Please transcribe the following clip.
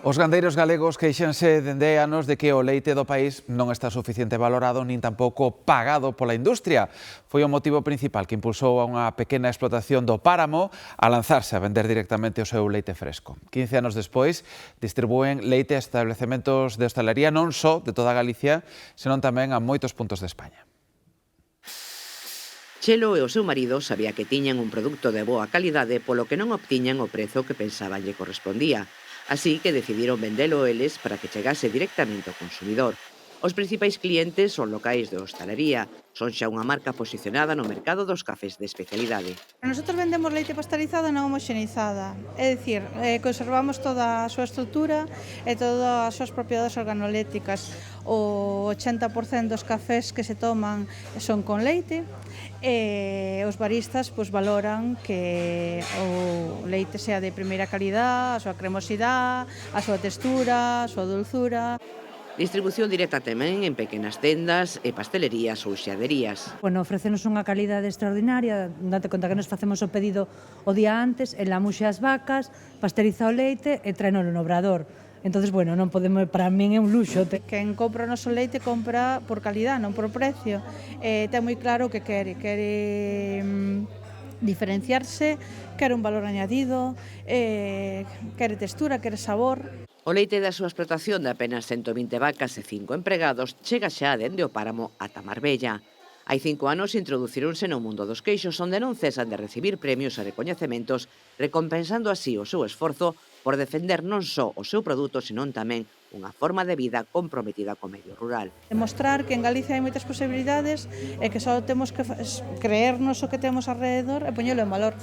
Os gandeiros galegos queixanse dende anos de que o leite do país non está suficiente valorado nin tampouco pagado pola industria. Foi o motivo principal que impulsou a unha pequena explotación do páramo a lanzarse a vender directamente o seu leite fresco. 15 anos despois, distribúen leite a establecementos de hostalería non só de toda Galicia, senón tamén a moitos puntos de España. Chelo e o seu marido sabía que tiñan un produto de boa calidade polo que non obtiñan o prezo que pensaban lle correspondía. Así que decidiron vendelo eles para que chegase directamente ao consumidor. Os principais clientes son locais de hostalería, son xa unha marca posicionada no mercado dos cafés de especialidade. Nosotros vendemos leite pasteurizado non homoxeneizada, é dicir, conservamos toda a súa estrutura e todas as súas propiedades organoléctricas. O 80% dos cafés que se toman son con leite e os baristas valoran que o leite sea de primeira calidad, a súa cremosidade, a súa textura, a súa dulzura. Distribución directa tamén en pequenas tendas e pastelerías ou xaderías. Bueno, ofrecenos unha calidade extraordinaria, date conta que nos facemos o pedido o día antes, enlamuxe as vacas, pasteriza o leite e traeno no obrador. Entonces, bueno, non podemos, para min é un luxo. Quen compra o noso leite compra por calidad, non por precio. Ten moi claro o que quere diferenciarse, quere un valor añadido, quere textura, quere sabor. O leite da súa explotación de apenas 120 vacas e 5 empregados chega xa dende o páramo ata Marbella. Hai 5 anos introducironse no mundo dos queixos onde non cesan de recibir premios e recoñecementos, recompensando así o seu esforzo por defender non só o seu produto, senón tamén unha forma de vida comprometida co medio rural. Demostrar que en Galicia hai moitas posibilidades e que só temos que creernos o que temos alrededor e poñelo en valor.